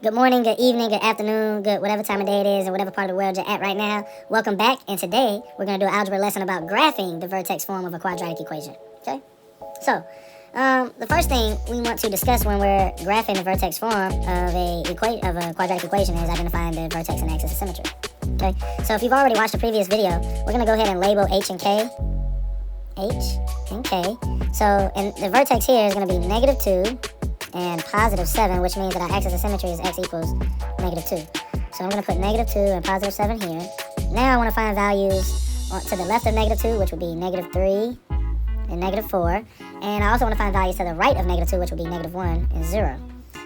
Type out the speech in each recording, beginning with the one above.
Good morning, good evening, good afternoon, good whatever time of day it is and whatever part of the world you're at right now. Welcome back, and today we're going to do an algebra lesson about graphing the vertex form of a quadratic equation. Okay? So, the first thing we want to discuss when we're graphing the vertex form of a quadratic equation is identifying the vertex and axis of symmetry. Okay? So if you've already watched the previous video, we're going to go ahead and label H and K. So, and the vertex here is going to be -2 and +7, which means that our axis of symmetry is x equals -2. So I'm going to put -2 and +7 here. Now I want to find values to the left of -2, which would be -3 and -4. And I also want to find values to the right of -2, which would be -1 and 0.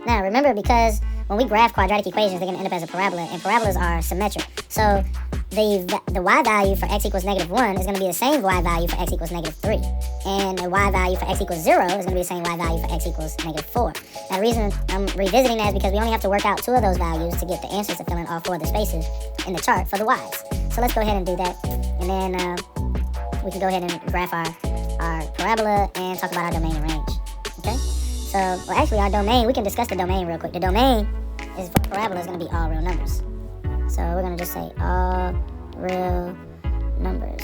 Now remember, because when we graph quadratic equations, they're going to end up as a parabola, and parabolas are symmetric. So the y value for x equals -1 is going to be the same y value for x equals -3. And the y value for x equals 0 is going to be the same y value for x equals -4. Now the reason I'm revisiting that is because we only have to work out 2 of those values to get the answers to fill in all 4 of the spaces in the chart for the y's. So let's go ahead and do that. And then we can go ahead and graph our parabola and talk about our domain and range. Okay? So, well, actually our domain, we can discuss the domain real quick. The domain is for parabola is going to be all real numbers. So we're going to just say all real numbers.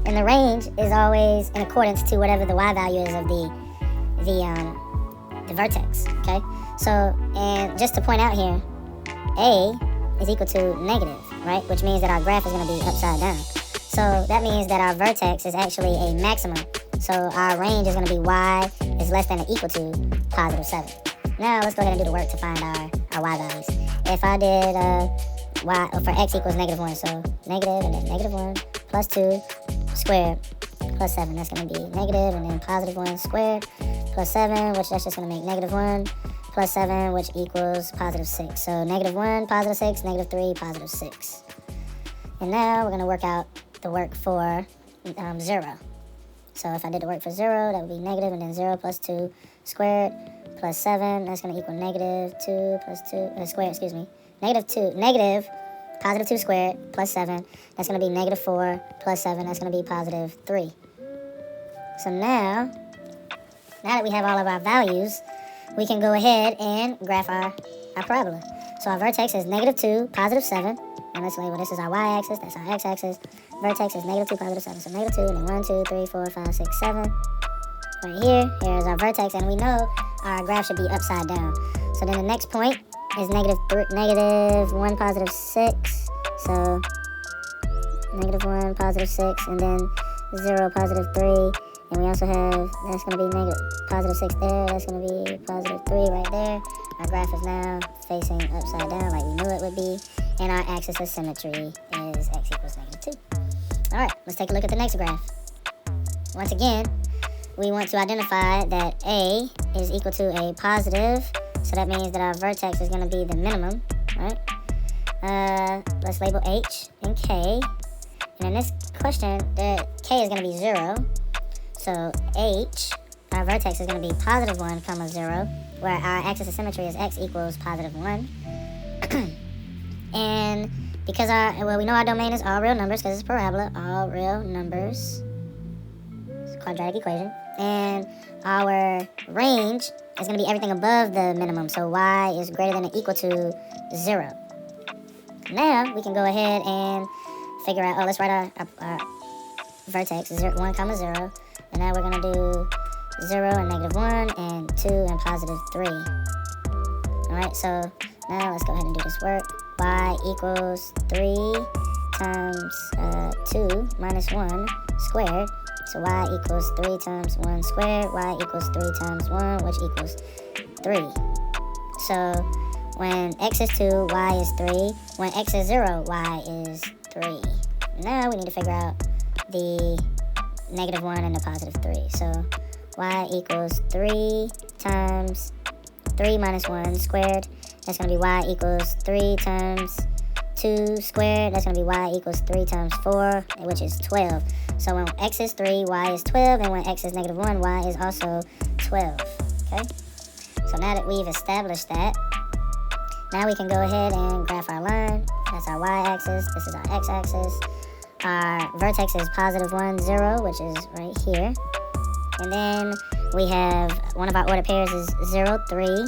And the range is always in accordance to whatever the y value is of the vertex, okay? So, and just to point out here, A is equal to negative, right? Which means that our graph is going to be upside down. So that means that our vertex is actually a maximum. So our range is going to be y is less than or equal to +7. Now let's go ahead and do the work to find our y values. If I did y for x equals -1, so negative and then -1 plus 2 squared plus 7, that's going to be negative, and then +1 squared plus 7, which that's just going to make -1 plus 7, which equals +6. So -1, +6, -3, +6. And now we're going to work out the work for 0. So if I did the work for 0, that would be negative, and then 0 plus 2 squared plus 7, that's going to equal -2 plus 2, squared, excuse me. Negative +2 squared plus 7, that's going to be -4 plus 7, that's going to be +3. So now that we have all of our values, we can go ahead and graph our parabola. So our vertex is -2, +7, and let's label this is our y-axis, that's our x-axis. Vertex is -2, +7, so -2, and then 1, 2, 3, 4, 5, 6, 7. Right here's our vertex, and we know our graph should be upside down. So then the next point is -1, +6. So -1, +6, and then 0, +3. And we also have, that's going to be +6 there. That's going to be +3 right there. Our graph is now facing upside down like we knew it would be. And our axis of symmetry is x equals -2. All right, let's take a look at the next graph. Once again, we want to identify that A is equal to a positive. So that means that our vertex is going to be the minimum, right? Let's label H and K. And in this question, the K is going to be 0. So H, our vertex is going to be +1, 0, where our axis of symmetry is x equals +1. And because we know our domain is all real numbers because it's parabola, all real numbers. It's a quadratic equation. And our range is going to be everything above the minimum. So y is greater than or equal to 0. Now we can go ahead and figure out, let's write our vertex, 1, 0. And now we're going to do 0 and -1 and 2 and +3. Alright, so now let's go ahead and do this work. Y equals 3 times 2 minus 1 squared. So y equals 3 times 1 squared. Y equals 3 times 1, which equals 3. So when x is 2, y is 3. When x is 0, y is 3. Now we need to figure out the -1 and the +3. So y equals 3 times 3 minus 1 squared. That's going to be y equals 3 times 2 squared. That's going to be y equals 3 times 4, which is 12. So when x is 3, y is 12. And when x is -1, y is also 12. Okay? So now that we've established that, now we can go ahead and graph our line. That's our y-axis. This is our x-axis. Our vertex is +1, 0, which is right here. And then we have one of our ordered pairs is 0, 3.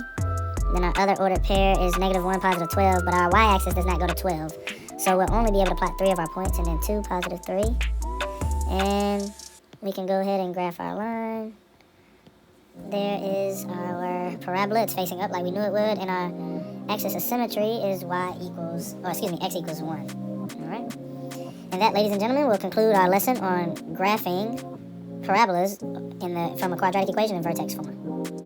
Then our other ordered pair is -1, +12, but our y-axis does not go to 12. So we'll only be able to plot 3 of our points, and then 2, +3. And we can go ahead and graph our line. There is our parabola. It's facing up like we knew it would, and our axis of symmetry is x equals 1. All right. And that, ladies and gentlemen, will conclude our lesson on graphing parabolas from a quadratic equation in vertex form.